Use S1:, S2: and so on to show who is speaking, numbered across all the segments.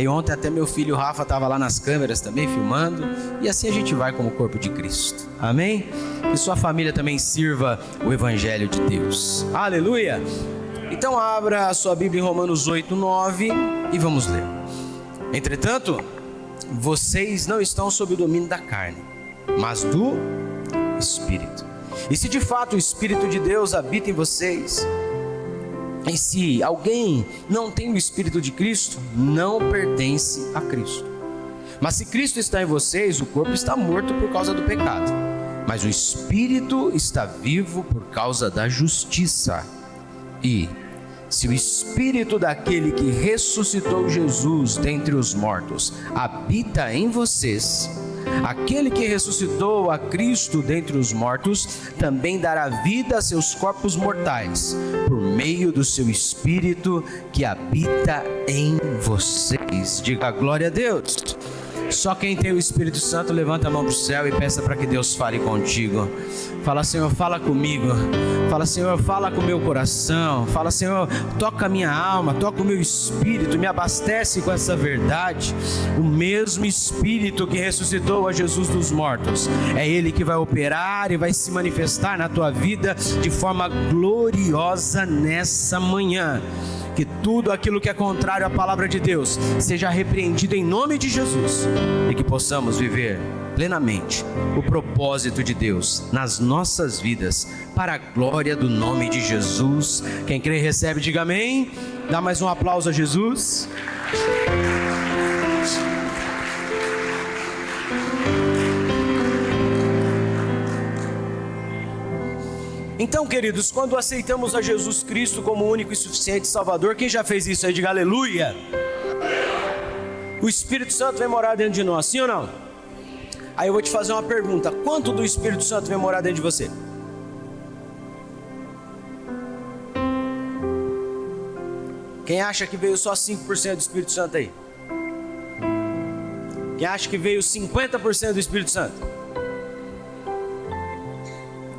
S1: E ontem até meu filho Rafa estava lá nas câmeras também filmando. E assim a gente vai como corpo de Cristo. Amém? Que sua família também sirva o Evangelho de Deus. Aleluia! Então abra a sua Bíblia em Romanos 8:9 e vamos ler. Entretanto, vocês não estão sob o domínio da carne, mas do Espírito. E se de fato o Espírito de Deus habita em vocês, e se alguém não tem o Espírito de Cristo, não pertence a Cristo. Mas se Cristo está em vocês, o corpo está morto por causa do pecado, mas o Espírito está vivo por causa da justiça. E se o Espírito daquele que ressuscitou Jesus dentre os mortos habita em vocês, aquele que ressuscitou a Cristo dentre os mortos também dará vida a seus corpos mortais, por meio do seu Espírito que habita em vocês. Diga glória a Deus. Só quem tem o Espírito Santo levanta a mão para o céu e peça para que Deus fale contigo. Fala, Senhor, fala comigo. Fala, Senhor, fala com o meu coração. Fala, Senhor, toca a minha alma, toca o meu espírito, me abastece com essa verdade. O mesmo Espírito que ressuscitou a Jesus dos mortos, é Ele que vai operar e vai se manifestar na tua vida de forma gloriosa nessa manhã. Que tudo aquilo que é contrário à palavra de Deus seja repreendido em nome de Jesus, e que possamos viver plenamente o propósito de Deus nas nossas vidas, para a glória do nome de Jesus. Quem crê recebe, diga amém. Dá mais um aplauso a Jesus. Então, queridos, quando aceitamos a Jesus Cristo como único e suficiente Salvador, quem já fez isso aí, diga aleluia. O Espírito Santo vem morar dentro de nós, sim ou não? Aí eu vou te fazer uma pergunta: quanto do Espírito Santo vem morar dentro de você? Quem acha que veio só 5% do Espírito Santo aí? Quem acha que veio 50% do Espírito Santo?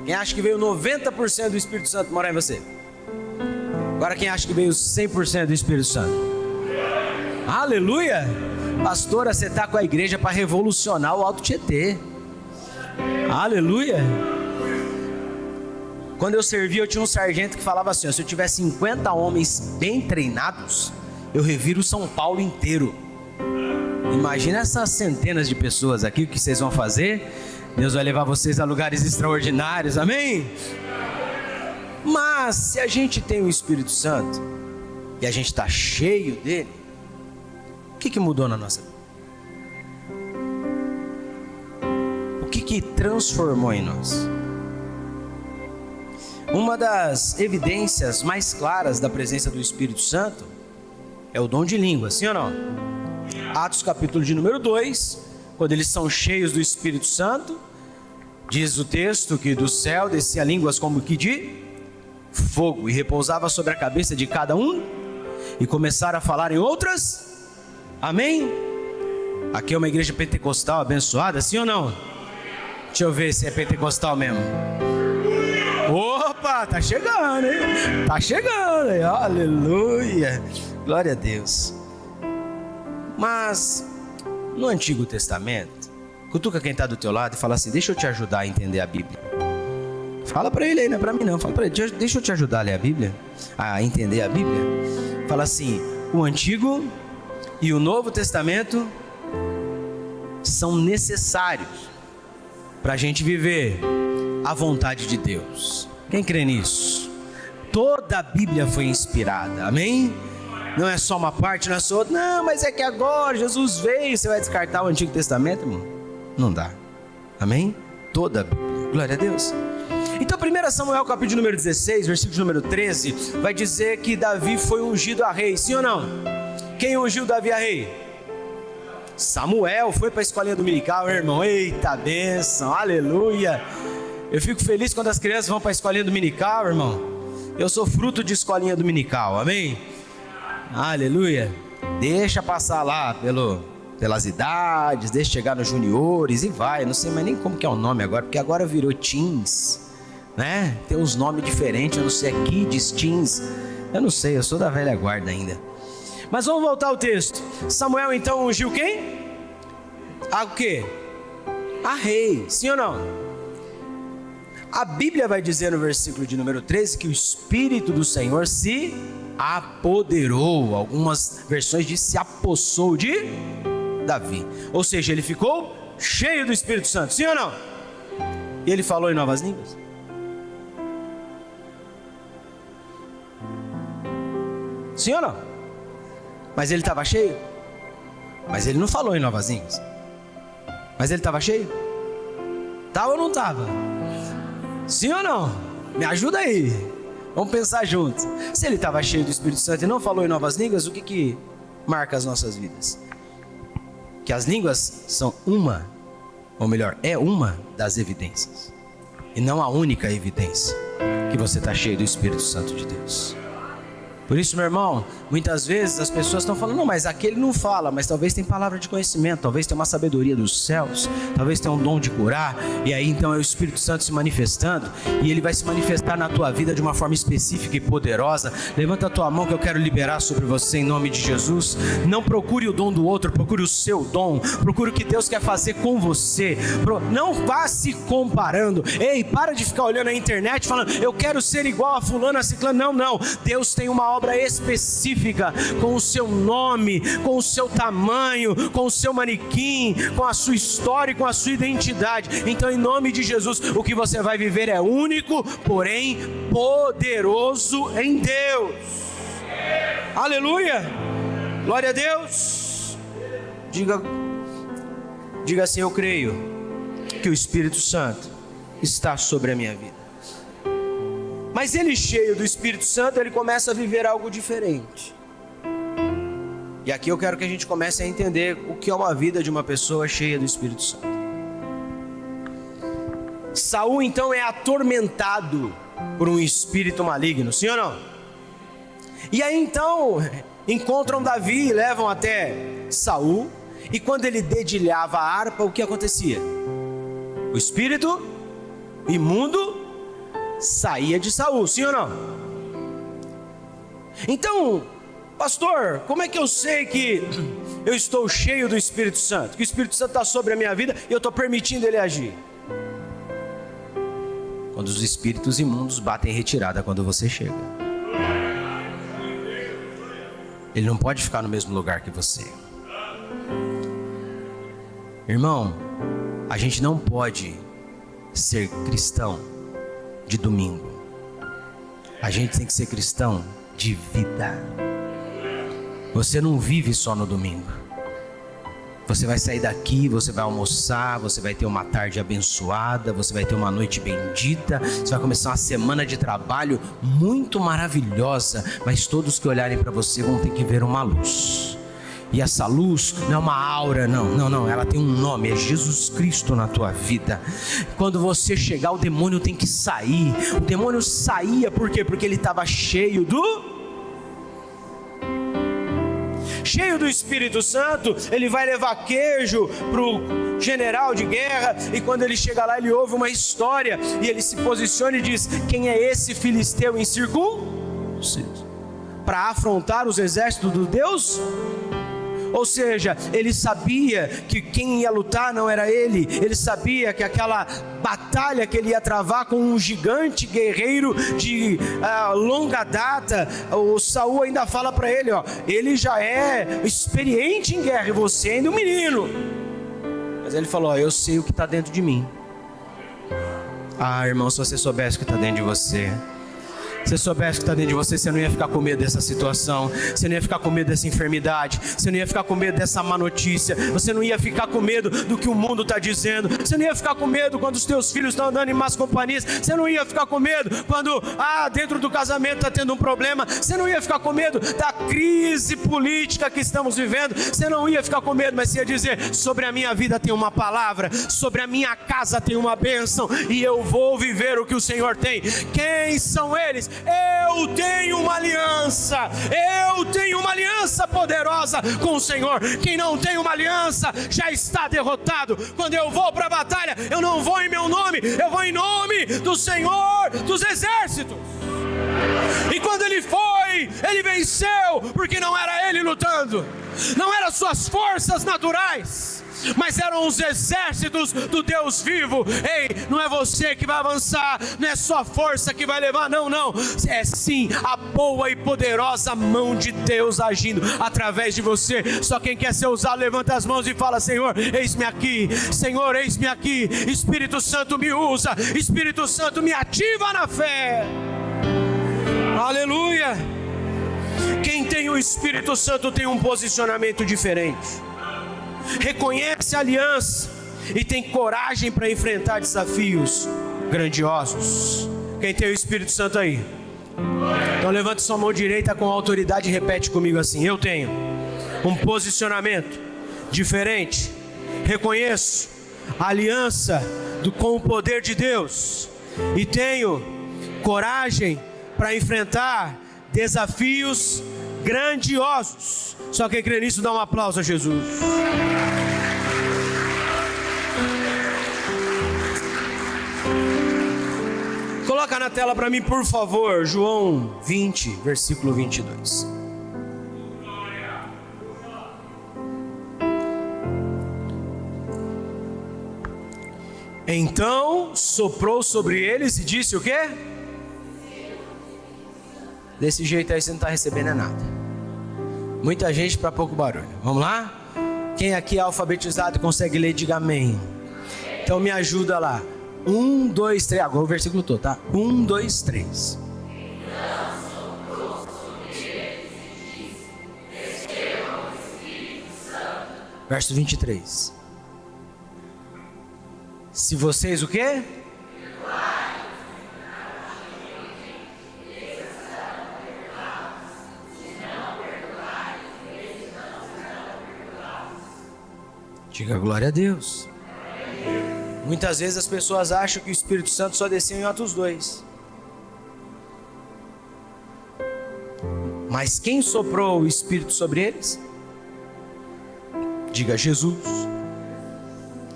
S1: Quem acha que veio 90% do Espírito Santo morar em você? Agora quem acha que veio 100% do Espírito Santo? Aleluia! Pastora, você está com a igreja para revolucionar o Alto Tietê. Aleluia! Quando eu servia, eu tinha um sargento que falava assim: se eu tiver 50 homens bem treinados, eu reviro São Paulo inteiro. Imagina essas centenas de pessoas aqui, o que vocês vão fazer? Deus vai levar vocês a lugares extraordinários, amém? Mas se a gente tem o Espírito Santo e a gente está cheio dele, o que mudou na nossa vida? O que transformou em nós? Uma das evidências mais claras da presença do Espírito Santo é o dom de língua, sim ou não? Atos capítulo de número 2, quando eles são cheios do Espírito Santo, diz o texto que do céu descia línguas como que de fogo e repousava sobre a cabeça de cada um, e começaram a falar em outras. Amém? Aqui é uma igreja pentecostal abençoada, sim ou não? Deixa eu ver se é pentecostal mesmo. Opa, tá chegando, hein? Tá chegando, hein? Aleluia, glória a Deus. Mas no Antigo Testamento, cutuca quem está do teu lado e fala assim: deixa eu te ajudar a entender a Bíblia. Fala para ele aí, não é para mim não. Fala para ele: deixa eu te ajudar a ler a Bíblia, a entender a Bíblia. Fala assim: o Antigo e o Novo Testamento são necessários para a gente viver a vontade de Deus. Quem crê nisso? Toda a Bíblia foi inspirada, amém? Não é só uma parte, não é só outra. Não, mas é que agora Jesus veio, você vai descartar o Antigo Testamento, irmão? Não dá, amém? Toda a Bíblia, glória a Deus. Então 1 Samuel capítulo número 16, versículo número 13, vai dizer que Davi foi ungido a rei, sim ou não? Quem ungiu Davi a rei? Samuel. Foi para a escolinha dominical, irmão. Eita bênção, aleluia. Eu fico feliz quando as crianças vão para a escolinha dominical, irmão. Eu sou fruto de escolinha dominical, amém? Aleluia. Deixa passar lá pelas idades, deixa chegar nos juniores e vai. Eu não sei mais nem como que é o nome agora, porque agora virou teens, né? Tem uns nomes diferentes, eu não sei, kids, teens. Eu não sei, eu sou da velha guarda ainda. Mas vamos voltar ao texto. Samuel então ungiu quem? A o quê? A rei, sim ou não? A Bíblia vai dizer no versículo de número 13 que o Espírito do Senhor se apoderou. Algumas versões diz se apossou de Davi. Ou seja, ele ficou cheio do Espírito Santo, sim ou não? E ele falou em novas línguas? Sim ou não? Mas ele estava cheio? Mas ele não falou em novas línguas? Mas ele estava cheio? Estava ou não estava? Sim ou não? Me ajuda aí. Vamos pensar juntos. Se ele estava cheio do Espírito Santo e não falou em novas línguas, o que marca as nossas vidas? Que as línguas são uma, ou melhor, é uma das evidências. E não a única evidência que você está cheio do Espírito Santo de Deus. Por isso, meu irmão, muitas vezes as pessoas estão falando, não, mas aquele não fala, mas talvez tem palavra de conhecimento, talvez tenha uma sabedoria dos céus, talvez tenha um dom de curar, e aí então é o Espírito Santo se manifestando, e ele vai se manifestar na tua vida de uma forma específica e poderosa. Levanta a tua mão que eu quero liberar sobre você em nome de Jesus. Não procure o dom do outro, procure o seu dom, procure o que Deus quer fazer com você. Não vá se comparando. Ei, para de ficar olhando na internet falando, eu quero ser igual a fulano, a ciclano. Não, Deus tem uma obra específica, com o seu nome, com o seu tamanho, com o seu manequim, com a sua história e com a sua identidade. Então, em nome de Jesus, o que você vai viver é único, porém poderoso em Deus. Aleluia! Glória a Deus! Diga assim, eu creio que o Espírito Santo está sobre a minha vida. Mas ele, cheio do Espírito Santo, ele começa a viver algo diferente. E aqui eu quero que a gente comece a entender o que é uma vida de uma pessoa cheia do Espírito Santo. Saul então é atormentado por um espírito maligno, sim ou não? E aí então encontram Davi e levam até Saul. E quando ele dedilhava a harpa, o que acontecia? O espírito imundo saía de Saul, sim ou não? Então, pastor, como é que eu sei que eu estou cheio do Espírito Santo? Que o Espírito Santo está sobre a minha vida e eu estou permitindo ele agir? Quando os espíritos imundos batem retirada quando você chega. Ele não pode ficar no mesmo lugar que você. Irmão, a gente não pode ser cristão de domingo. A gente tem que ser cristão de vida. Você não vive só no domingo. Você vai sair daqui, você vai almoçar, você vai ter uma tarde abençoada, você vai ter uma noite bendita, você vai começar uma semana de trabalho muito maravilhosa, mas todos que olharem para você vão ter que ver uma luz. E essa luz não é uma aura, não, ela tem um nome, é Jesus Cristo na tua vida. Quando você chegar, o demônio tem que sair. O demônio saía, por quê? Porque ele estava cheio do Espírito Santo. Ele vai levar queijo para o general de guerra, e quando ele chega lá, ele ouve uma história, e ele se posiciona e diz, quem é esse filisteu incircunciso para afrontar os exércitos do Deus? Ou seja, ele sabia que quem ia lutar não era ele. Ele sabia que aquela batalha que ele ia travar com um gigante guerreiro de longa data, o Saul ainda fala para ele, ele já é experiente em guerra e você ainda é um menino. Mas ele falou, eu sei o que está dentro de mim. Irmão, se você soubesse o que está dentro de você, se soubesse que está dentro de você, você não ia ficar com medo dessa situação, você não ia ficar com medo dessa enfermidade, você não ia ficar com medo dessa má notícia, você não ia ficar com medo do que o mundo está dizendo, você não ia ficar com medo quando os teus filhos estão andando em más companhias, você não ia ficar com medo quando dentro do casamento está tendo um problema, você não ia ficar com medo da crise política que estamos vivendo, você não ia ficar com medo, mas você ia dizer, sobre a minha vida tem uma palavra, sobre a minha casa tem uma bênção, e eu vou viver o que o Senhor tem. Quem são eles? Eu tenho uma aliança poderosa com o Senhor. Quem não tem uma aliança já está derrotado. Quando eu vou para a batalha, eu não vou em meu nome, eu vou em nome do Senhor dos exércitos. E quando ele foi foi, ele venceu, porque não era ele lutando, não eram suas forças naturais, mas eram os exércitos do Deus vivo. Ei, não é você que vai avançar, não é sua força que vai levar, não, é sim a boa e poderosa mão de Deus agindo através de você. Só quem quer ser usado, levanta as mãos e fala: Senhor, eis-me aqui, Senhor, eis-me aqui, Espírito Santo me usa, Espírito Santo me ativa na fé. Aleluia. Quem tem o Espírito Santo tem um posicionamento diferente, reconhece a aliança e tem coragem para enfrentar desafios grandiosos. Quem tem o Espírito Santo aí? Então levante sua mão direita com autoridade e repete comigo assim: eu tenho um posicionamento diferente, reconheço a aliança com o poder de Deus e tenho coragem para enfrentar desafios grandiosos. Só quem crê nisso dá um aplauso a Jesus. Coloca na tela para mim, por favor, João 20, versículo 22. Então soprou sobre eles e disse o quê? Desse jeito aí você não está recebendo nada. Muita gente para pouco barulho. Vamos lá? Quem aqui é alfabetizado e consegue ler, diga amém. Então me ajuda lá. 1, 2, 3. Agora o versículo todo, tá? 1, 2, 3. Verso 23. Se vocês o quê? Diga glória a Deus. Muitas vezes as pessoas acham que o Espírito Santo só desceu em Atos 2. Mas quem soprou o Espírito sobre eles? Diga Jesus.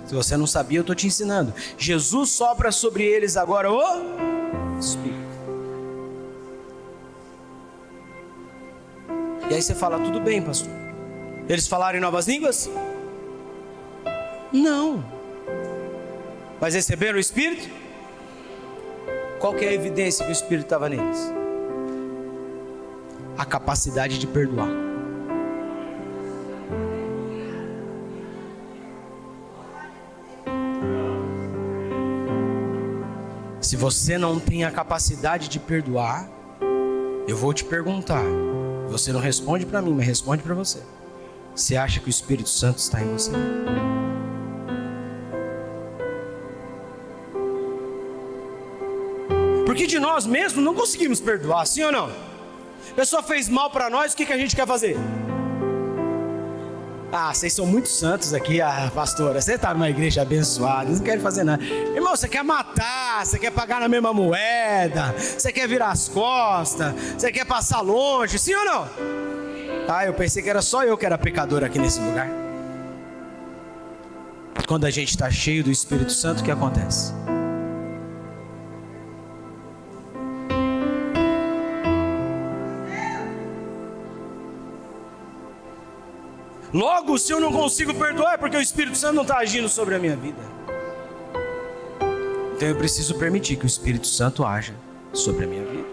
S1: Se você não sabia, eu estou te ensinando. Jesus sopra sobre eles agora o Espírito. E aí você fala: tudo bem, pastor. Eles falaram em novas línguas? Não. Mas receberam o Espírito? Qual que é a evidência que o Espírito estava neles? A capacidade de perdoar. Se você não tem a capacidade de perdoar, eu vou te perguntar. Você não responde para mim, mas responde para você. Você acha que o Espírito Santo está em você? Porque de nós mesmos não conseguimos perdoar, sim ou não? A pessoa fez mal para nós, o que a gente quer fazer? Ah, vocês são muito santos aqui, pastora. Você está numa igreja abençoada, não quer fazer nada. Irmão, você quer matar, você quer pagar na mesma moeda, você quer virar as costas, você quer passar longe, sim ou não? Ah, eu pensei que era só eu que era pecador aqui nesse lugar. Quando a gente está cheio do Espírito Santo, o que acontece? Logo, se eu não consigo perdoar, é porque o Espírito Santo não está agindo sobre a minha vida. Então eu preciso permitir que o Espírito Santo haja sobre a minha vida.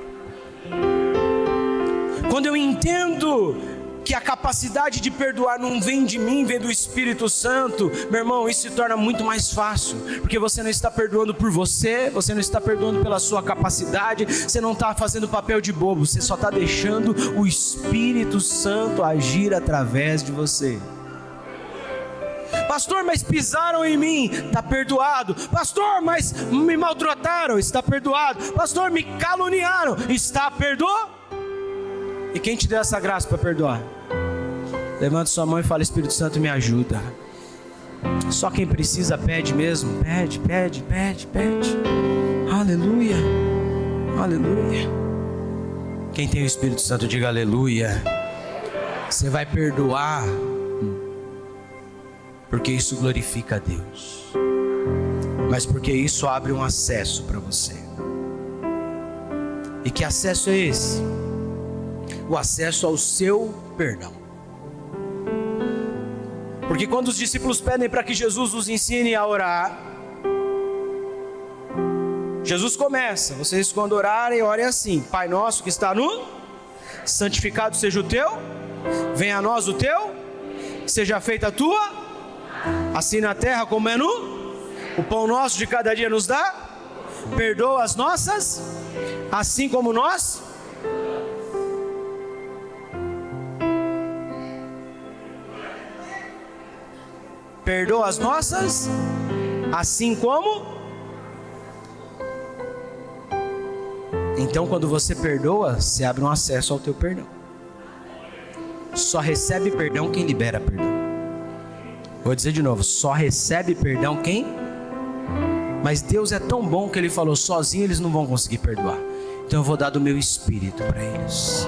S1: Quando eu entendo que a capacidade de perdoar não vem de mim, vem do Espírito Santo, meu irmão, isso se torna muito mais fácil, porque você não está perdoando por você, você não está perdoando pela sua capacidade, você não está fazendo papel de bobo, você só está deixando o Espírito Santo agir através de você. Pastor, mas pisaram em mim, está perdoado. Pastor, mas me maltrataram, está perdoado. Pastor, me caluniaram, está perdoado. E quem te deu essa graça para perdoar? Levanta sua mão e fala: Espírito Santo, me ajuda. Só quem precisa pede mesmo. Pede, pede, pede, pede. Aleluia, aleluia. Quem tem o Espírito Santo, diga aleluia. Você vai perdoar, porque isso glorifica a Deus, mas porque isso abre um acesso para você. E que acesso é esse? o acesso ao seu perdão. Porque quando os discípulos pedem para que Jesus os ensine a orar, Jesus começa: vocês quando orarem, orem assim: Pai nosso que está no, santificado seja o teu, venha a nós o teu, seja feita a tua, assim na terra como é no, o pão nosso de cada dia nos dá, perdoa as nossas, assim como nós. Perdoa as nossas, assim como. Então, quando você perdoa, você abre um acesso ao teu perdão. Só recebe perdão quem libera perdão. Vou dizer de novo: só recebe perdão quem? Mas Deus é tão bom que Ele falou: sozinho eles não vão conseguir perdoar. Então eu vou dar do meu espírito para eles.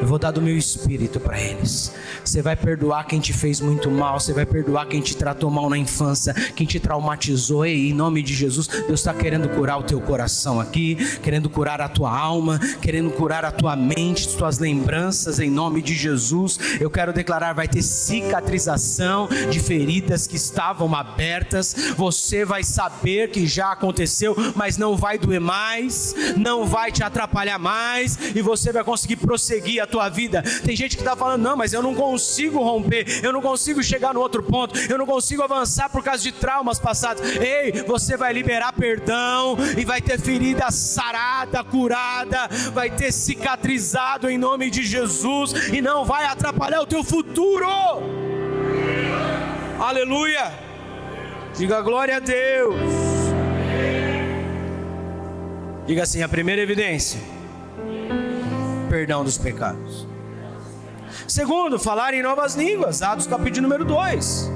S1: Eu vou dar do meu espírito para eles. Você vai perdoar quem te fez muito mal. Você vai perdoar quem te tratou mal na infância, quem te traumatizou. E em nome de Jesus, Deus está querendo curar o teu coração aqui, querendo curar a tua alma, querendo curar a tua mente, as tuas lembranças. Em nome de Jesus, eu quero declarar: vai ter cicatrização de feridas que estavam abertas. Você vai saber que já aconteceu, mas não vai doer mais, não vai te atrapalhar mais, e você vai conseguir prosseguir a tua vida. Tem gente que está falando: não, mas eu não consigo romper, eu não consigo chegar no outro ponto, eu não consigo avançar por causa de traumas passados. Ei, você vai liberar perdão e vai ter ferida sarada, curada, vai ter cicatrizado em nome de Jesus, e não vai atrapalhar o teu futuro. Aleluia! Diga glória a Deus. Diga assim: a primeira evidência: perdão dos pecados. Segundo, falar em novas línguas. Atos capítulo número 2,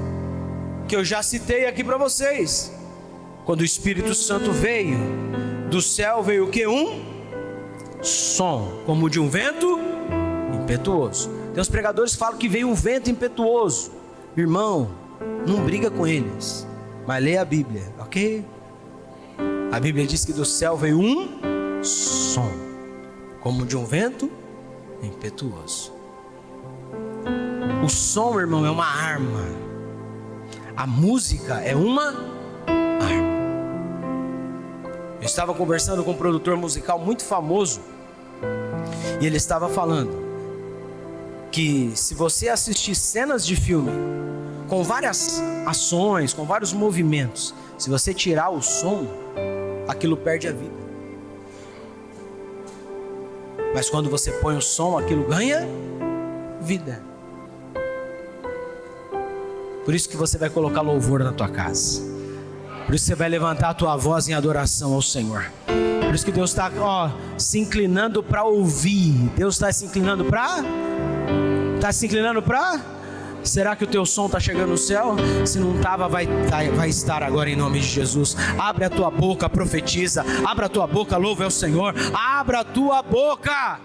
S1: que eu já citei aqui para vocês. Quando o Espírito Santo veio, do céu veio o que? Um som, como de um vento impetuoso. Tem os pregadores que falam que veio um vento impetuoso. Irmão, não briga com eles, mas lê a Bíblia, ok? A Bíblia diz que do céu veio um som, como de um vento impetuoso. O som, irmão, é uma arma. A música é uma arma. Eu estava conversando com um produtor musical muito famoso, e ele estava falando que se você assistir cenas de filme com várias ações, com vários movimentos, se você tirar o som, aquilo perde a vida. Mas quando você põe o som, aquilo ganha vida. Por isso que você vai colocar louvor na tua casa. Por isso que você vai levantar a tua voz em adoração ao Senhor. Por isso que Deus está se inclinando para ouvir. Deus está se inclinando para... Está se inclinando para... Será que o teu som está chegando no céu? Se não estava, vai estar agora em nome de Jesus. Abre a tua boca, profetiza. Abra a tua boca, louve ao Senhor. Abra a tua boca.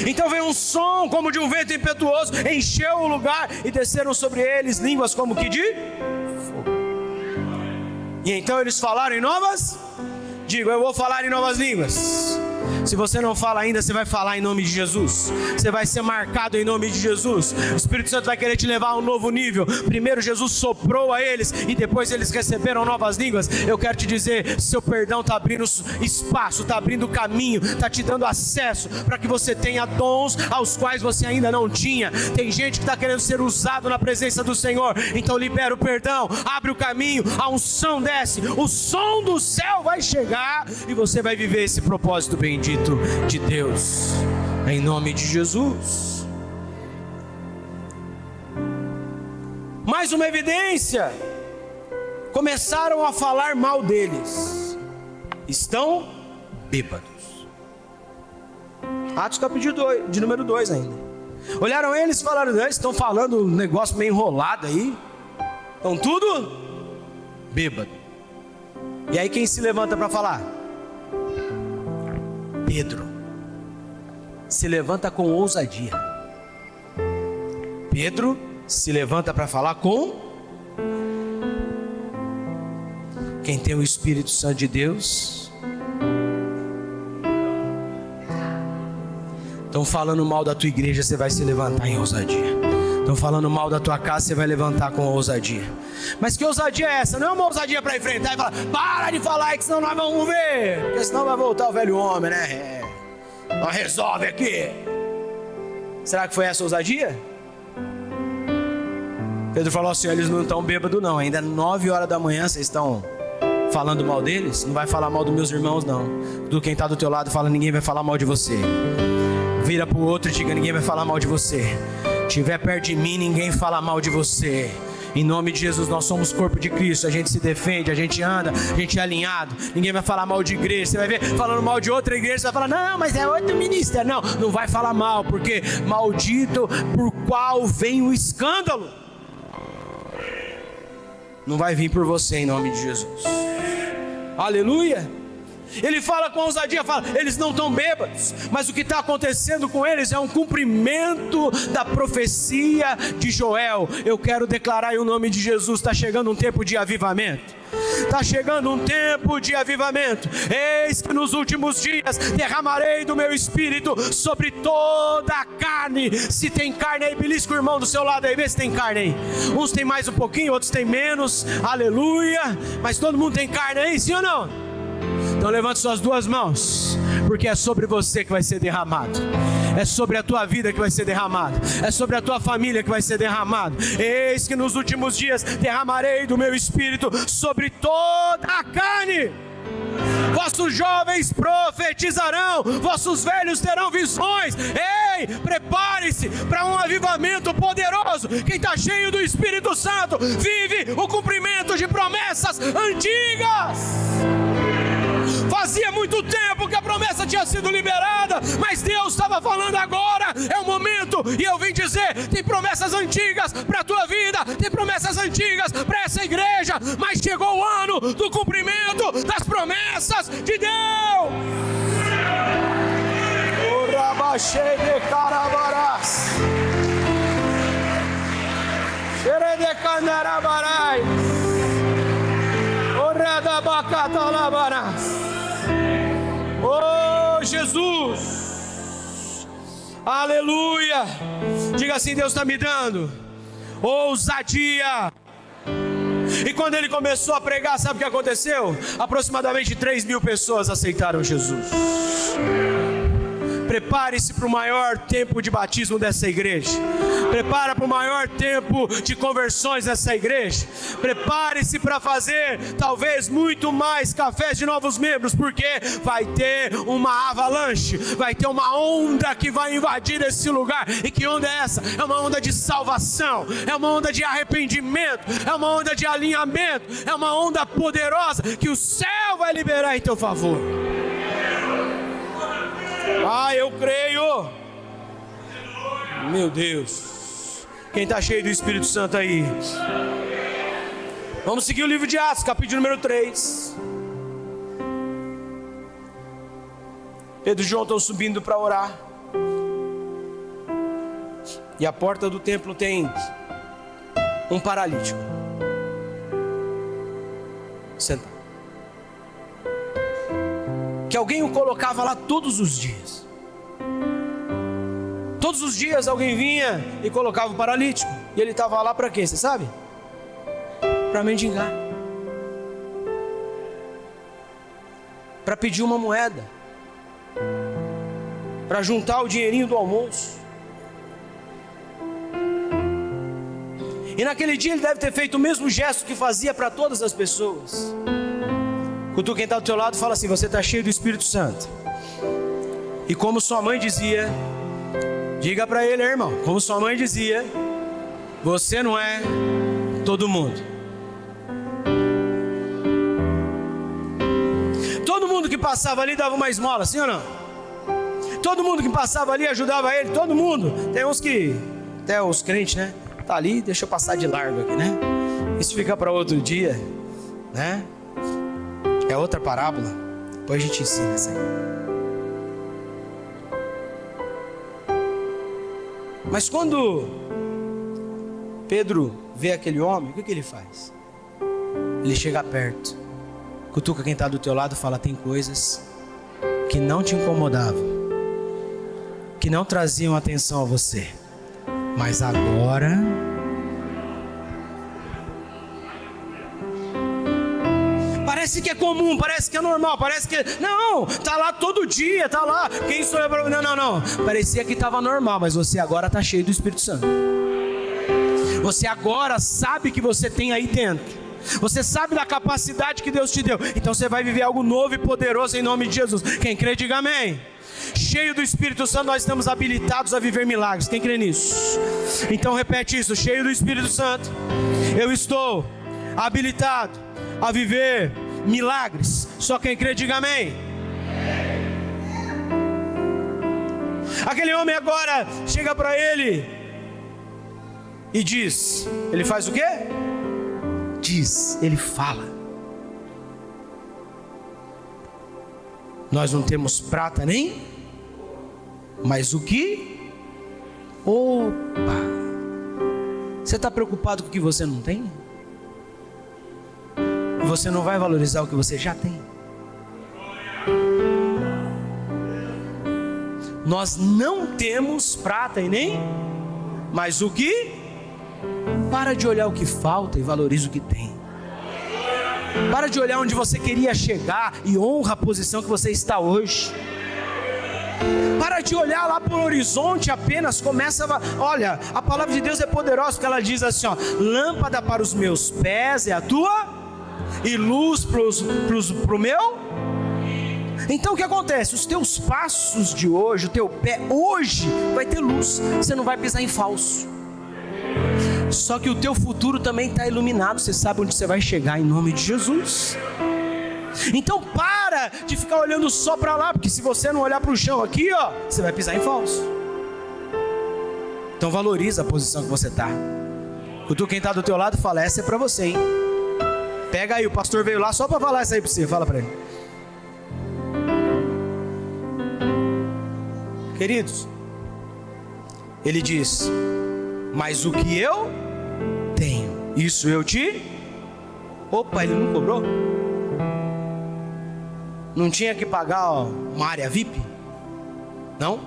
S1: Então veio um som como de um vento impetuoso, encheu o lugar, e desceram sobre eles línguas como que de fogo. E então eles falaram em novas. Digo, eu vou falar em novas línguas. Se você não fala ainda, você vai falar em nome de Jesus. Você vai ser marcado em nome de Jesus. O Espírito Santo vai querer te levar a um novo nível. Primeiro Jesus soprou a eles, e depois eles receberam novas línguas. Eu quero te dizer, seu perdão está abrindo espaço, está abrindo caminho, está te dando acesso para que você tenha dons aos quais você ainda não tinha. Tem gente que está querendo ser usado na presença do Senhor. Então libera o perdão, abre o caminho, a unção desce, o som do céu vai chegar, e você vai viver esse propósito bendito de Deus, em nome de Jesus. Mais uma evidência: começaram a falar mal deles. Estão bêbados. Atos capítulo 2, de número 2 ainda. Olharam eles e falaram: eles estão falando um negócio meio enrolado aí, estão tudo bêbado. E aí quem se levanta para falar? Pedro se levanta com ousadia. Pedro se levanta para falar com... Quem tem o Espírito Santo de Deus. Estão falando mal da tua igreja, você vai se levantar em ousadia. Estão falando mal da tua casa, você vai levantar com ousadia. Mas que ousadia é essa? Não é uma ousadia para enfrentar e falar, para de falar aí que senão nós vamos ver. Porque senão vai voltar o velho homem, né? Não resolve aqui. Será que foi essa ousadia? Pedro falou assim, eles não estão bêbados não. Ainda 9 horas da manhã vocês estão falando mal deles? Não vai falar mal dos meus irmãos não. Do quem está do teu lado fala, ninguém vai falar mal de você. Vira pro outro e diga, ninguém vai falar mal de você. Estiver perto de mim, ninguém fala mal de você. Em nome de Jesus, nós somos corpo de Cristo. A gente se defende, a gente anda, a gente é alinhado. Ninguém vai falar mal de igreja. Você vai ver falando mal de outra igreja, você vai falar, não, mas é outro ministério. Não, não vai falar mal, porque maldito por qual vem o escândalo. Não vai vir por você em nome de Jesus. Aleluia. Ele fala com ousadia, fala, eles não estão bêbados, mas o que está acontecendo com eles é um cumprimento da profecia de Joel. Eu quero declarar em nome de Jesus, está chegando um tempo de avivamento. Está chegando um tempo de avivamento. Eis que nos últimos dias derramarei do meu espírito sobre toda a carne. Se tem carne aí, belisca o irmão do seu lado aí, vê se tem carne aí. Uns tem mais um pouquinho, outros tem menos, aleluia. Mas todo mundo tem carne aí, sim ou não? Então levante suas duas mãos, porque é sobre você que vai ser derramado. É sobre a tua vida que vai ser derramado. É sobre a tua família que vai ser derramado. Eis que nos últimos dias derramarei do meu espírito sobre toda a carne. Vossos jovens profetizarão, vossos velhos terão visões. Ei, prepare-se para um avivamento poderoso. Quem está cheio do Espírito Santo vive o cumprimento de promessas antigas. Fazia muito tempo que a promessa tinha sido liberada, mas Deus estava falando agora, é o momento, e eu vim dizer, tem promessas antigas para a tua vida, tem promessas antigas para essa igreja, mas chegou o ano do cumprimento das promessas de Deus. O rabachei de carabarás, xere de candarabarai, o redabacatalabarás. Oh Jesus, aleluia. Diga assim, Deus está me dando ousadia. E quando ele começou a pregar, sabe o que aconteceu? Aproximadamente 3.000 pessoas aceitaram Jesus. Prepare-se para o maior tempo de batismo dessa igreja. Prepara para o maior tempo de conversões dessa igreja. Prepare-se para fazer talvez muito mais cafés de novos membros, porque vai ter uma avalanche, vai ter uma onda que vai invadir esse lugar. E que onda é essa? É uma onda de salvação, é uma onda de arrependimento, é uma onda de alinhamento, é uma onda poderosa que o céu vai liberar em teu favor. Ah, eu creio. Meu Deus. Quem está cheio do Espírito Santo aí? Vamos seguir o livro de Atos, capítulo número 3. Pedro e João estão subindo para orar. E a porta do templo tem um paralítico sentado, que alguém o colocava lá todos os dias. Todos os dias alguém vinha e colocava o paralítico. E ele estava lá para quê? Você sabe? Para mendigar, para pedir uma moeda, para juntar o dinheirinho do almoço. E naquele dia ele deve ter feito o mesmo gesto que fazia para todas as pessoas. Quando quem está do teu lado fala assim, você está cheio do Espírito Santo. E como sua mãe dizia, diga para ele, irmão, como sua mãe dizia, você não é todo mundo. Todo mundo que passava ali dava uma esmola, sim ou não? Todo mundo que passava ali ajudava ele, todo mundo. Tem uns que, até os crentes, né? Tá ali, deixa eu passar de largo aqui, né? Isso fica para outro dia, né? É outra parábola. Depois a gente ensina essa aí. Mas quando Pedro vê aquele homem, o que ele faz? Ele chega perto, cutuca quem está do teu lado e fala, tem coisas que não te incomodavam, que não traziam atenção a você. Mas agora parece que é comum, parece que é normal, parece que... Não, tá lá todo dia, tá lá. Quem sou eu pra... Não. Parecia que estava normal, mas você agora está cheio do Espírito Santo. Você agora sabe que você tem aí dentro. Você sabe da capacidade que Deus te deu. Então você vai viver algo novo e poderoso em nome de Jesus. Quem crê, diga amém. Cheio do Espírito Santo, nós estamos habilitados a viver milagres. Quem crê nisso? Então repete isso: cheio do Espírito Santo, eu estou habilitado a viver milagres. Só quem crê, diga amém. Aquele homem agora chega para ele e diz, ele faz o quê? Diz, ele fala: nós não temos prata nem, mas o que? Opa! Você está preocupado com o que você não tem? Você não vai valorizar o que você já tem. Nós não temos prata e nem, mas o que? Para de olhar o que falta e valoriza o que tem. Para de olhar onde você queria chegar e honra a posição que você está hoje. Para de olhar lá para o horizonte apenas, olha, a palavra de Deus é poderosa, porque ela diz assim, ó: lâmpada para os meus pés é a tua, e luz para o meu. Então o que acontece? Os teus passos de hoje, o teu pé hoje vai ter luz, você não vai pisar em falso. Só que o teu futuro também está iluminado, você sabe onde você vai chegar em nome de Jesus. Então para de ficar olhando só para lá, porque se você não olhar para o chão aqui, ó, você vai pisar em falso. Então valoriza a posição que você está. Quem está do teu lado fala: essa é para você, hein? Pega aí, o pastor veio lá só para falar isso aí para você, fala para ele. Queridos, ele diz: mas o que eu tenho, isso eu te... Opa, ele não cobrou? Não tinha que pagar uma área VIP? Não?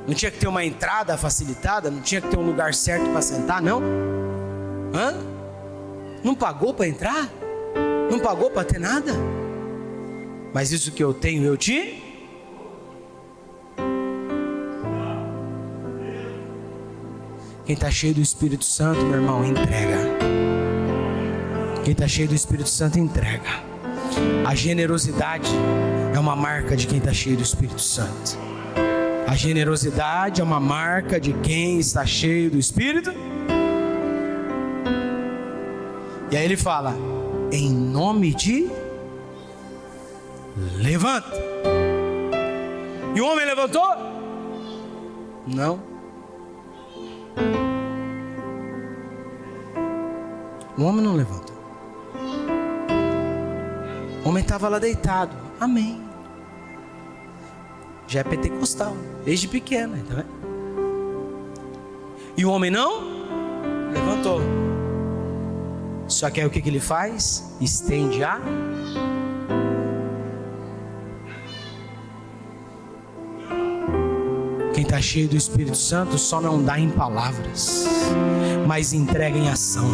S1: Não tinha que ter uma entrada facilitada? Não tinha que ter um lugar certo para sentar? Não? Hã? Não pagou para entrar? Não pagou para ter nada? Mas isso que eu tenho, eu te... Quem está cheio do Espírito Santo, meu irmão, entrega. Quem está cheio do Espírito Santo, entrega. A generosidade é uma marca de quem está cheio do Espírito Santo. A generosidade é uma marca de quem está cheio do Espírito. E aí ele fala: em nome de... levanta. E o homem levantou? Não. O homem não levantou. O homem estava lá deitado. Amém. Já é pentecostal, desde pequeno, tá vendo? E o homem não levantou. Só que aí o que ele faz? Estende a... Quem está cheio do Espírito Santo só não dá em palavras, mas entrega em ação.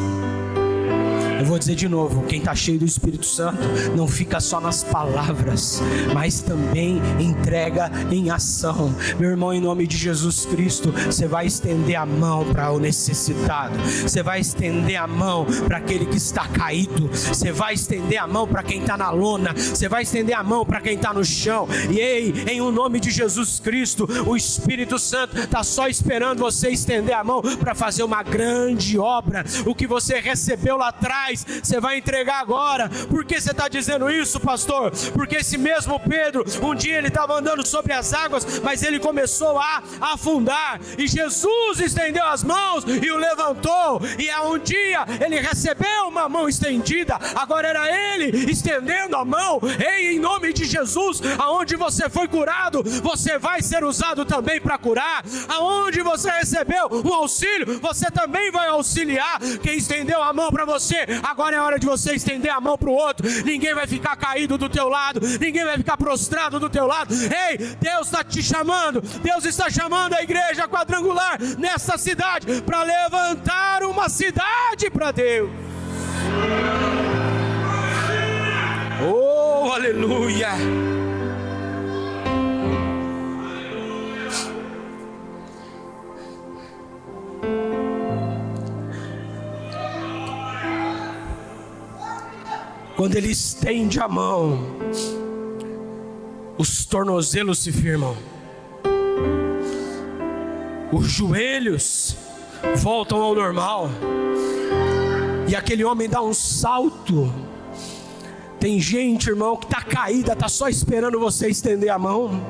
S1: Eu vou dizer de novo: quem está cheio do Espírito Santo não fica só nas palavras, mas também entrega em ação. Meu irmão, em nome de Jesus Cristo, você vai estender a mão para o necessitado, você vai estender a mão para aquele que está caído, você vai estender a mão para quem está na lona, você vai estender a mão para quem está no chão. E ei, em o nome de Jesus Cristo, o Espírito Santo está só esperando você estender a mão para fazer uma grande obra. O que você recebeu lá atrás, você vai entregar agora. Por que você está dizendo isso, pastor? Porque esse mesmo Pedro, um dia ele estava andando sobre as águas, mas ele começou a afundar, e Jesus estendeu as mãos e o levantou. E um dia ele recebeu uma mão estendida, agora era ele estendendo a mão. Ei, em nome de Jesus, aonde você foi curado, você vai ser usado também para curar. Aonde você recebeu um auxílio, você também vai auxiliar. Quem estendeu a mão para você, Agora é hora de você estender a mão para o outro. Ninguém vai ficar caído do teu lado, ninguém vai ficar prostrado do teu lado. Ei, Deus está te chamando, Deus está chamando a igreja quadrangular nessa cidade para levantar uma cidade para Deus. Oh, aleluia! Quando Ele estende a mão, os tornozelos se firmam, os joelhos voltam ao normal, e aquele homem dá um salto. Tem gente, irmão, que está caída, está só esperando você estender a mão.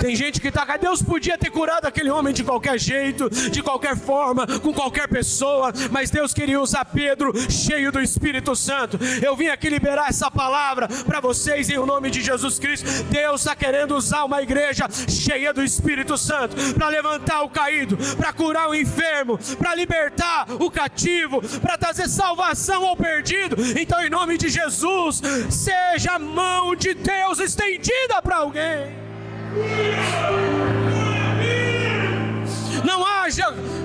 S1: Tem gente que está caída. Deus podia ter curado aquele homem de qualquer jeito, de qualquer forma, com qualquer pessoa, mas Deus queria usar Pedro cheio do Espírito Santo. Eu vim aqui liberar essa palavra para vocês em nome de Jesus Cristo. Deus está querendo usar uma igreja cheia do Espírito Santo para levantar o caído, para curar o enfermo, para libertar o cativo, para trazer salvação ao perdido. Então, em nome de Jesus, seja a mão de Deus estendida para alguém.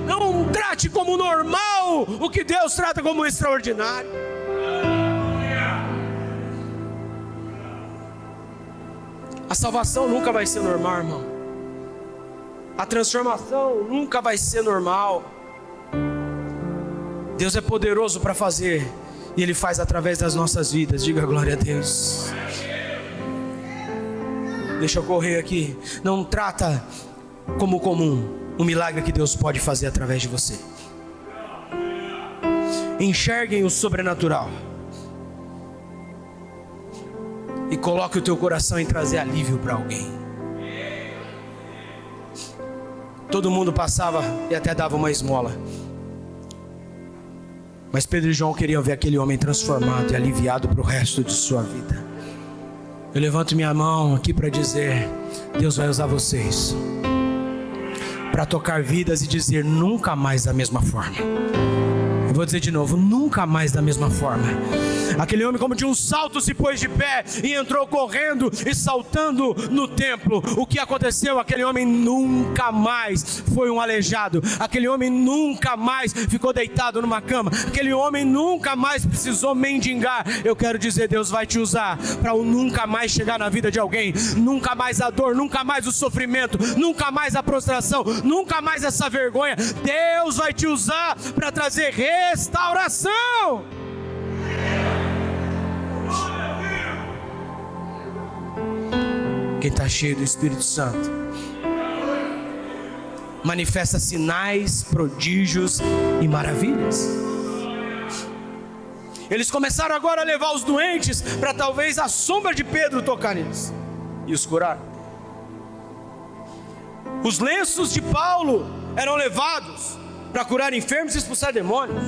S1: Não trate como normal o que Deus trata como extraordinário. A salvação nunca vai ser normal, irmão. A transformação nunca vai ser normal. Deus é poderoso para fazer, e Ele faz através das nossas vidas. Diga glória a Deus. Deixa eu correr aqui. Não trata como comum o milagre que Deus pode fazer através de você. Enxerguem o sobrenatural e coloque o teu coração em trazer alívio para alguém. Todo mundo passava e até dava uma esmola, mas Pedro e João queriam ver aquele homem transformado e aliviado para o resto de sua vida. Eu levanto minha mão aqui para dizer: Deus vai usar vocês para tocar vidas e dizer nunca mais da mesma forma. Eu vou dizer de novo: nunca mais da mesma forma. Aquele homem, como de um salto, se pôs de pé e entrou correndo e saltando no templo. O que aconteceu? Aquele homem nunca mais foi um aleijado. Aquele homem nunca mais ficou deitado numa cama. Aquele homem nunca mais precisou mendigar. Eu quero dizer, Deus vai te usar para o nunca mais chegar na vida de alguém. Nunca mais a dor, nunca mais o sofrimento, nunca mais a prostração, nunca mais essa vergonha. Deus vai te usar para trazer restauração. Quem está cheio do Espírito Santo manifesta sinais, prodígios e maravilhas. Eles começaram agora a levar os doentes para talvez a sombra de Pedro tocar neles e os curar. Os lenços de Paulo eram levados para curar enfermos e expulsar demônios.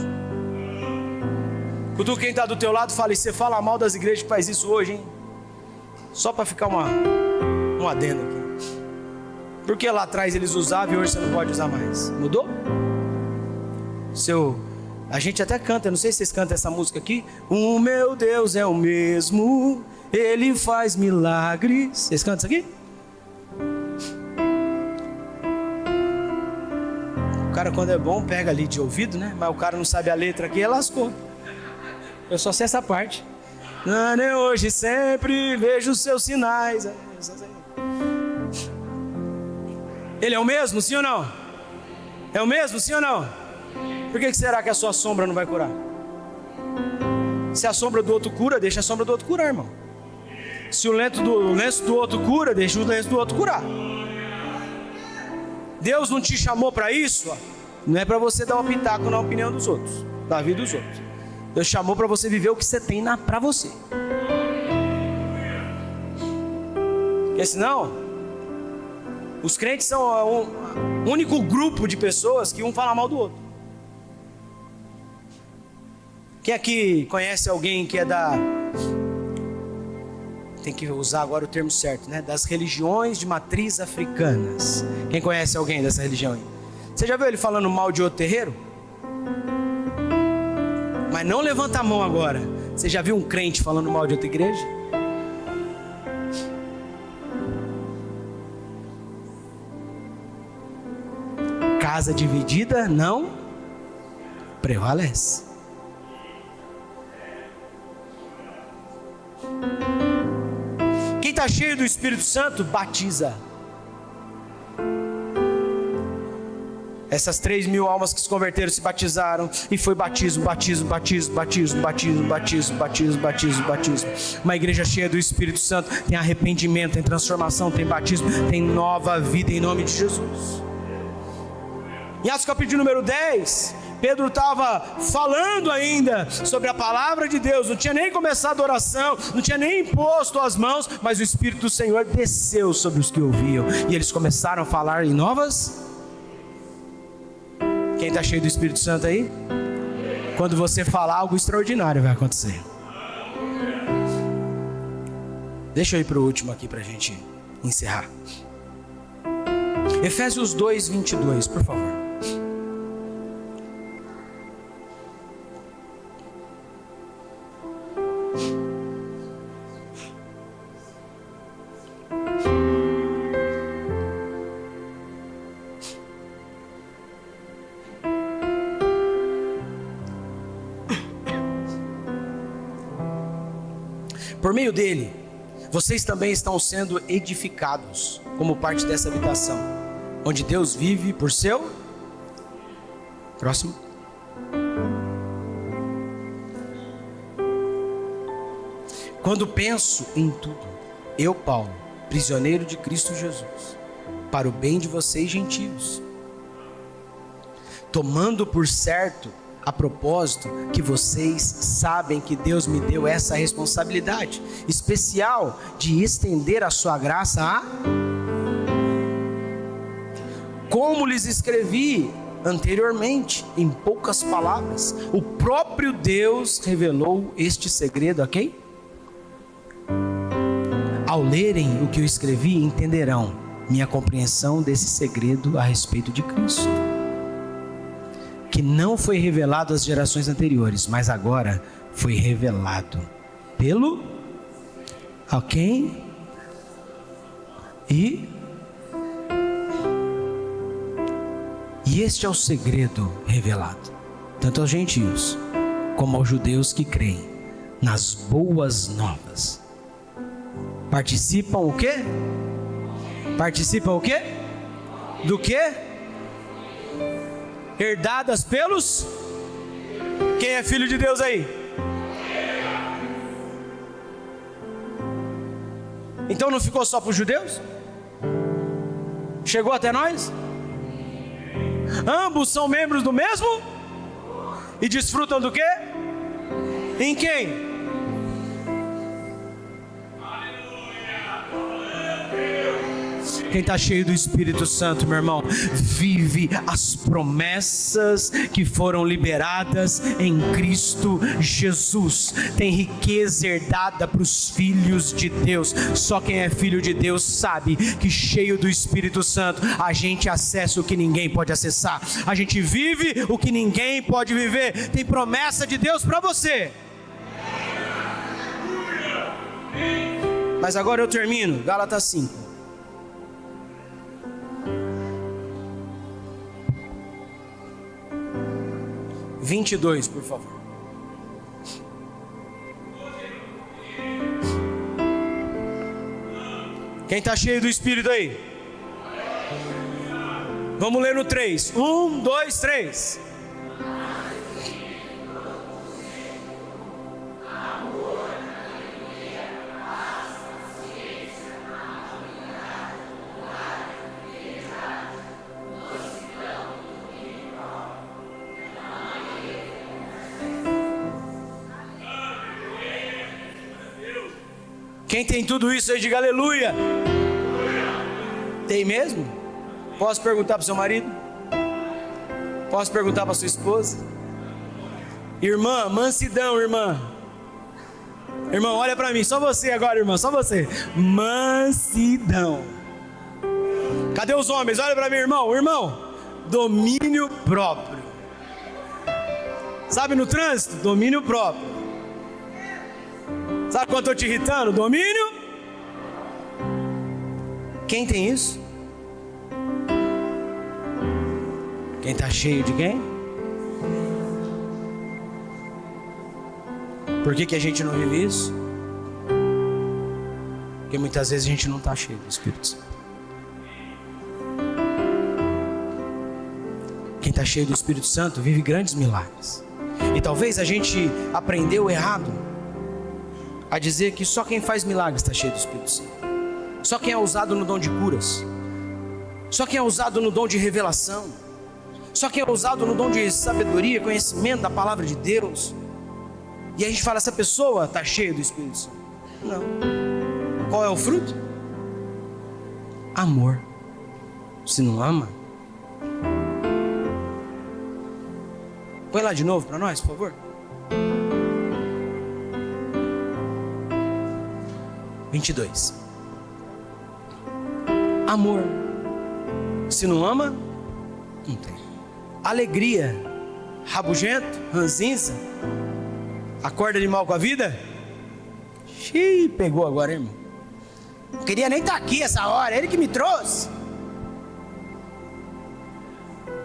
S1: Quando quem está do teu lado fala: e você fala mal das igrejas que faz isso hoje, hein? Só para ficar um adendo aqui. Porque lá atrás eles usavam e hoje você não pode usar mais. Mudou? A gente até canta, eu não sei se vocês cantam essa música aqui. O meu Deus é o mesmo, Ele faz milagres. Vocês cantam isso aqui? O cara, quando é bom, pega ali de ouvido, né? Mas o cara não sabe a letra aqui, lascou. Eu só sei essa parte. Hoje sempre vejo os seus sinais. Ele é o mesmo, sim ou não? É o mesmo, sim ou não? Por que será que a sua sombra não vai curar? Se a sombra do outro cura, deixa a sombra do outro curar, irmão. Se o lenço do outro cura, deixa o lenço do outro curar. Deus não te chamou para isso, ó. Não é para você dar um pitaco na opinião dos outros, da vida dos outros. Deus chamou para você viver o que você tem para você. Porque senão, os crentes são o único grupo de pessoas que um fala mal do outro. Quem aqui conhece alguém que é tem que usar agora o termo certo, né? Das religiões de matriz africanas. Quem conhece alguém dessa religião aí? Você já viu ele falando mal de outro terreiro? Mas não levanta a mão agora. Você já viu um crente falando mal de outra igreja? Casa dividida não prevalece. Quem está cheio do Espírito Santo, batiza. Essas 3.000 almas que se converteram, se batizaram, e foi batismo. Uma igreja cheia do Espírito Santo tem arrependimento, tem transformação, tem batismo, tem nova vida em nome de Jesus. Em Atos capítulo número 10, Pedro estava falando ainda sobre a palavra de Deus, não tinha nem começado a oração, não tinha nem imposto as mãos, mas o Espírito do Senhor desceu sobre os que ouviam, e eles começaram a falar em novas. Quem está cheio do Espírito Santo aí? Quando você falar, algo extraordinário vai acontecer. Deixa eu ir para o último aqui para a gente encerrar. Efésios 2:22, por favor. Por meio dele, vocês também estão sendo edificados como parte dessa habitação, onde Deus vive por seu... Próximo. Quando penso em tudo, eu, Paulo, prisioneiro de Cristo Jesus, para o bem de vocês gentios, tomando por certo a propósito que vocês sabem que Deus me deu essa responsabilidade especial de estender a sua graça a... Como lhes escrevi anteriormente, em poucas palavras, o próprio Deus revelou este segredo a quem? Ao lerem o que eu escrevi, entenderão minha compreensão desse segredo a respeito de Cristo, que não foi revelado às gerações anteriores, mas agora foi revelado pelo a quem? E este é o segredo revelado, tanto aos gentios como aos judeus que creem nas boas novas. Participam o quê? Participam o quê? Do quê? Herdadas pelos... Quem é filho de Deus aí? Então não ficou só para os judeus? Chegou até nós? Ambos são membros do mesmo? E desfrutam do quê? Em quem? Quem está cheio do Espírito Santo, meu irmão, vive as promessas que foram liberadas em Cristo Jesus. Tem riqueza herdada para os filhos de Deus. Só quem é filho de Deus sabe que cheio do Espírito Santo a gente acessa o que ninguém pode acessar. A gente vive o que ninguém pode viver. Tem promessa de Deus para você. Mas agora eu termino. Gálatas 5. 22, por favor. Quem está cheio do Espírito aí? Vamos ler no 3. 1, 2, 3. Quem tem tudo isso aí, diga aleluia. Tem mesmo? Posso perguntar para o seu marido? Posso perguntar para sua esposa? Irmã, mansidão, irmã. Irmão, olha para mim, só você agora, irmã, só você. Mansidão. Cadê os homens? Olha para mim, irmão. Irmão, domínio próprio. Sabe, no trânsito, domínio próprio. Sabe quando eu estou te irritando? Domínio. Quem tem isso? Quem está cheio de quem? Por que a gente não vive isso? Porque muitas vezes a gente não está cheio do Espírito Santo. Quem está cheio do Espírito Santo vive grandes milagres. E talvez a gente aprendeu errado a dizer que só quem faz milagres está cheio do Espírito Santo. Só quem é usado no dom de curas. Só quem é usado no dom de revelação. Só quem é usado no dom de sabedoria, conhecimento da palavra de Deus. E a gente fala, essa pessoa está cheia do Espírito Santo. Não. Qual é o fruto? Amor. Se não ama, põe lá de novo para nós, por favor. 22. Amor. Se não ama, não tem. Alegria. Rabugento, ranzinza. Acorda de mal com a vida? Xiii, pegou agora, hein, irmão? Não queria nem estar aqui essa hora, ele que me trouxe.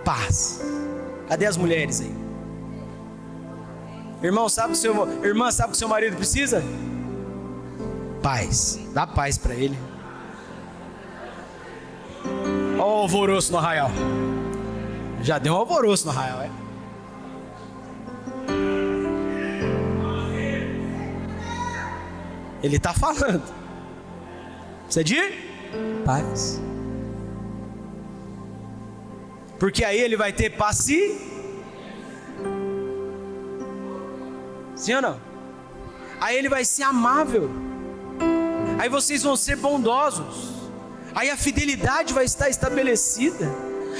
S1: Paz. Cadê as mulheres aí? Irmã, sabe o que seu marido precisa? Paz. Dá paz para ele. Olha o alvoroço no arraial. Já deu um alvoroço no arraial, é? Ele está falando. Precisa de paz. Porque aí ele vai ter paciência. Sim ou não? Aí ele vai ser amável. Aí vocês vão ser bondosos. Aí a fidelidade vai estar estabelecida.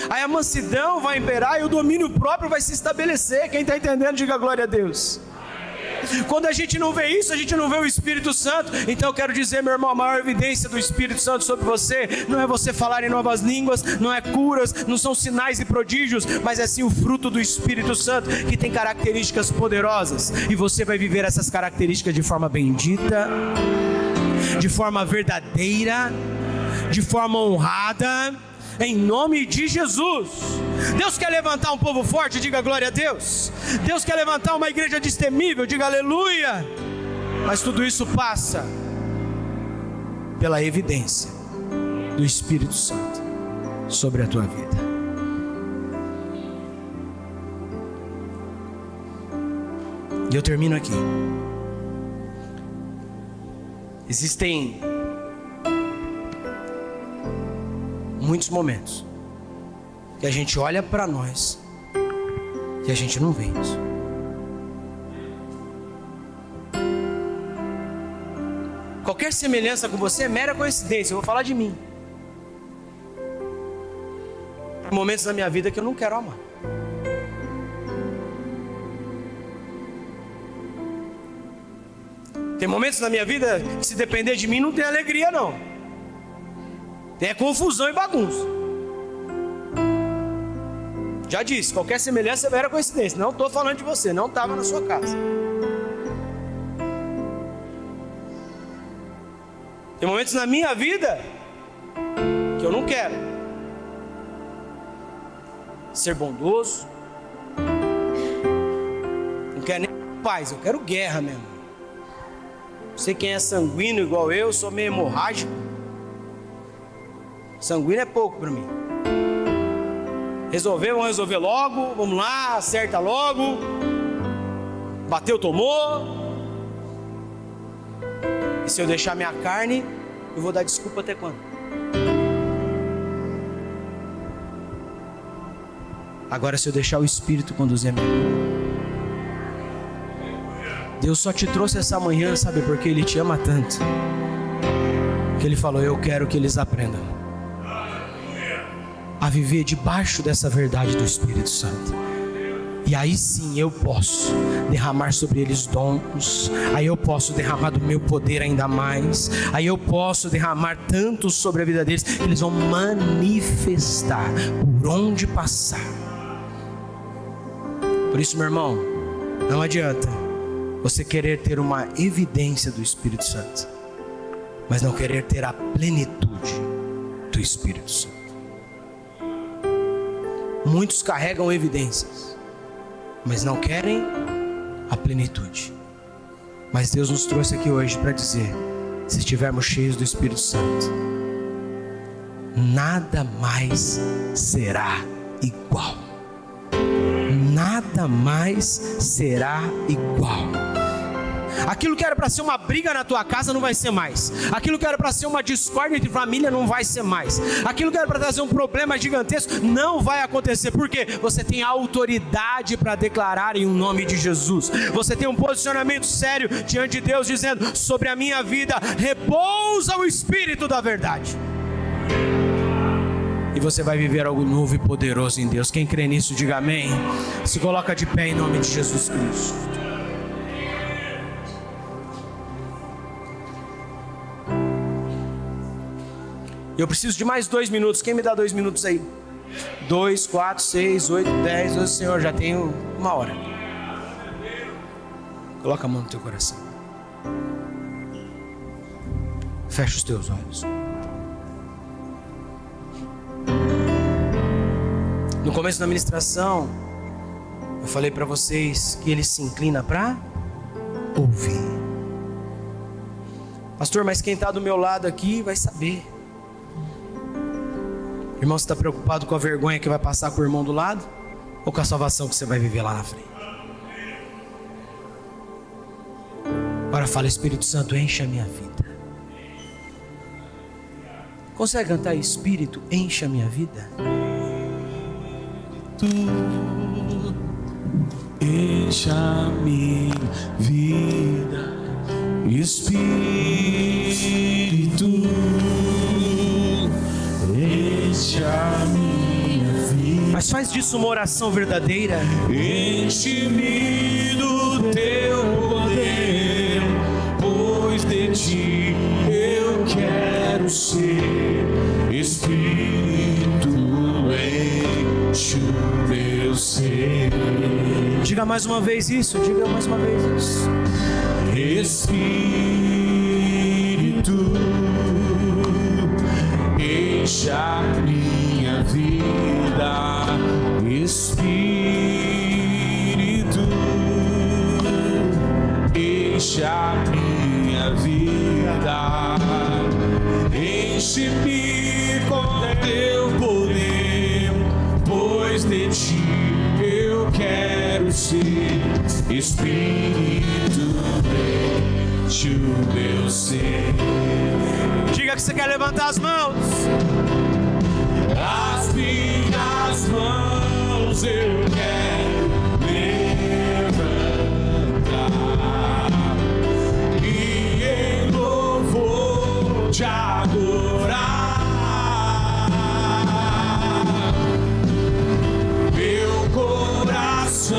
S1: Aí a mansidão vai imperar e o domínio próprio vai se estabelecer. Quem está entendendo, diga glória a Deus. Quando a gente não vê isso, a gente não vê o Espírito Santo. Então eu quero dizer, meu irmão, a maior evidência do Espírito Santo sobre você não é você falar em novas línguas, não é curas, não são sinais e prodígios, mas é sim o fruto do Espírito Santo, que tem características poderosas. E você vai viver essas características de forma bendita, de forma verdadeira, de forma honrada, em nome de Jesus. Deus quer levantar um povo forte, diga glória a Deus. Deus quer levantar uma igreja destemível, diga aleluia. Mas tudo isso passa pela evidência do Espírito Santo sobre a tua vida. E eu termino aqui. Existem muitos momentos que a gente olha para nós e a gente não vê isso. Qualquer semelhança com você é mera coincidência. Eu vou falar de mim. Tem momentos na minha vida que eu não quero amar. Tem momentos na minha vida que, se depender de mim, não tem alegria não. Tem confusão e bagunça. Já disse, qualquer semelhança é mera coincidência. Não estou falando de você, não estava na sua casa. Tem momentos na minha vida que eu não quero ser bondoso. Não quero nem paz, eu quero guerra mesmo. Não sei quem é sanguíneo igual eu sou meio hemorrágico. Sanguíneo é pouco para mim. Vamos resolver logo, vamos lá, acerta logo. Bateu, tomou. E se eu deixar minha carne, eu vou dar desculpa até quando? Agora, se eu deixar o Espírito conduzir a minha vida. Deus só te trouxe essa manhã, sabe por quê? Ele te ama tanto, que Ele falou, eu quero que eles aprendam a viver debaixo dessa verdade do Espírito Santo. E aí sim eu posso derramar sobre eles dons. Aí eu posso derramar do meu poder ainda mais. Aí eu posso derramar tanto sobre a vida deles que eles vão manifestar por onde passar. Por isso, meu irmão, Não adianta você querer ter uma evidência do Espírito Santo, mas não querer ter a plenitude do Espírito Santo. Muitos carregam evidências, mas não querem a plenitude. Mas Deus nos trouxe aqui hoje para dizer: se estivermos cheios do Espírito Santo, nada mais será igual. Nada mais será igual. Aquilo que era para ser uma briga na tua casa não vai ser mais. Aquilo que era para ser uma discórdia entre família não vai ser mais. Aquilo que era para trazer um problema gigantesco não vai acontecer. Por quê? Você tem autoridade para declarar em nome de Jesus. Você tem um posicionamento sério diante de Deus, dizendo: sobre a minha vida repousa o Espírito da verdade. E você vai viver algo novo e poderoso em Deus. Quem crê nisso, diga amém. Se coloca de pé em nome de Jesus Cristo. Eu preciso de mais 2 minutos. Quem me dá 2 minutos aí? 2, 4, 6, 8, 10. Ô Senhor, já tenho 1 hora. Coloca a mão no teu coração. Fecha os teus olhos. No começo da ministração, eu falei para vocês que ele se inclina para ouvir. Pastor, mas quem está do meu lado aqui vai saber. Irmão, você está preocupado com a vergonha que vai passar com o irmão do lado? Ou com a salvação que você vai viver lá na frente? Agora fala: Espírito Santo, enche a minha vida. Consegue cantar: Espírito, enche a minha vida?
S2: Enche a minha vida, Espírito, enche a minha vida.
S1: Mas faz disso uma oração verdadeira.
S2: Enche-me do teu poder, pois de ti eu quero ser. Espírito, enche o meu ser.
S1: Diga mais uma vez isso. Diga mais uma vez isso.
S2: Espírito, enche a minha vida. Espírito, enche a minha vida. Enche-me com teu poder, pois de ti eu quero ser. Espírito, enche o meu ser.
S1: Diga que você quer levantar as mãos.
S2: As minhas mãos eu quero levantar e em louvor te adorar. Meu coração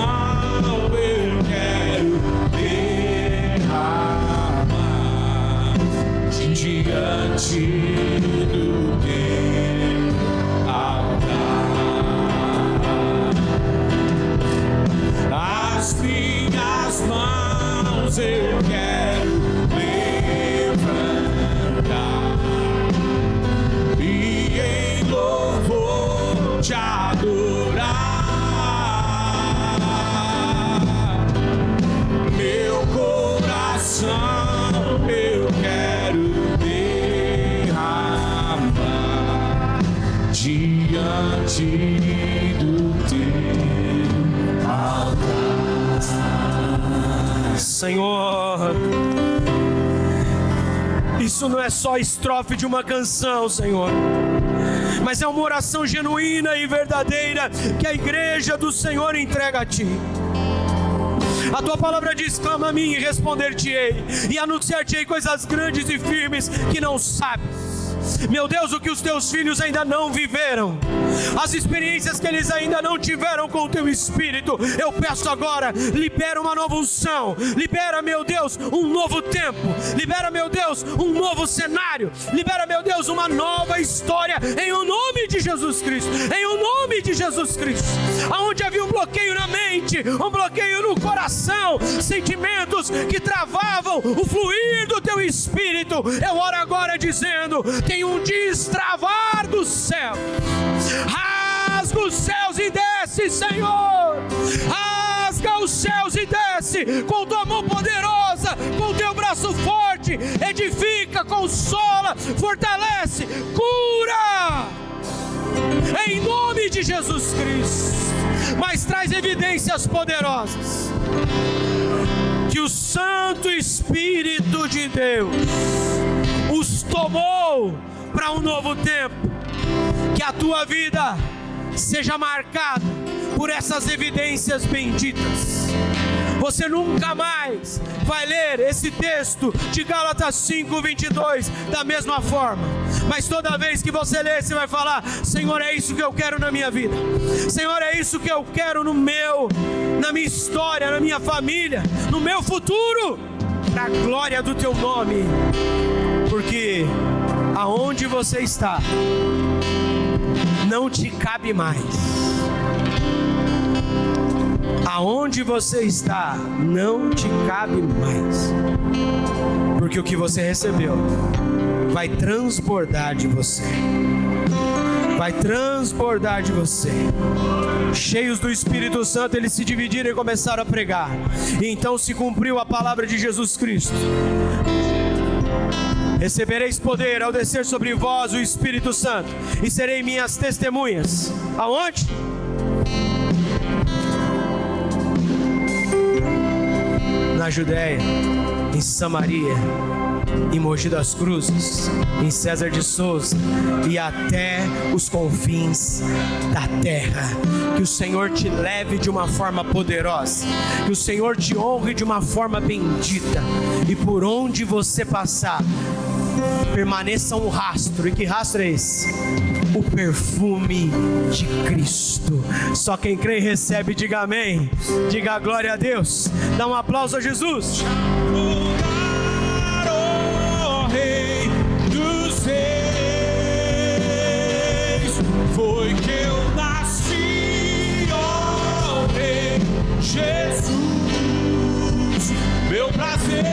S2: eu quero derramar diante do teu altar. As minhas mãos eu quero levantar e em louvor te adorar. Meu coração eu quero derramar diante do teu altar.
S1: Senhor, isso não é só estrofe de uma canção, Senhor, mas é uma oração genuína e verdadeira que a igreja do Senhor entrega a Ti. A Tua palavra diz: clama a mim e responder-te-ei, e anunciar-te-ei coisas grandes e firmes que não sabes. Meu Deus, o que os Teus filhos ainda não viveram, as experiências que eles ainda não tiveram com o teu Espírito, eu peço agora, libera uma nova unção, libera, meu Deus, um novo tempo, libera, meu Deus, um novo cenário, libera, meu Deus, uma nova história, em o nome de Jesus Cristo, em o nome de Jesus Cristo. Aonde havia um bloqueio na mente, um bloqueio no coração, sentimentos que travavam o fluir do teu Espírito, eu oro agora dizendo, tem um destravar do céu, rasga os céus e desce, Senhor, rasga os céus e desce, com tua mão poderosa, com teu braço forte, edifica, consola, fortalece, cura, em nome de Jesus Cristo. Mas traz evidências poderosas, que o Santo Espírito de Deus os tomou para um novo tempo, que a tua vida seja marcada por essas evidências benditas. Você nunca mais vai ler esse texto de Gálatas 5:22 da mesma forma, mas toda vez que você ler, você vai falar: Senhor, é isso que eu quero na minha vida, Senhor, é isso que eu quero na minha história, na minha família, no meu futuro, para a glória do teu nome, porque aonde você está não te cabe mais. Aonde você está não te cabe mais, porque o que você recebeu vai transbordar de você, vai transbordar de você. Cheios do Espírito Santo, eles se dividiram e começaram a pregar, e então se cumpriu a palavra de Jesus Cristo: recebereis poder ao descer sobre vós o Espírito Santo, e serei minhas testemunhas. Aonde? Na Judéia, em Samaria, em Mogi das Cruzes, em César de Souza e até os confins da terra. Que o Senhor te leve de uma forma poderosa, que o Senhor te honre de uma forma bendita, e por onde você passar, permaneça um rastro. E que rastro é esse? O perfume de Cristo. Só quem crê e recebe, diga amém, diga glória a Deus, dá um aplauso a Jesus.
S2: Rei dos reis, foi que eu nasci, ó Rei Jesus, meu prazer.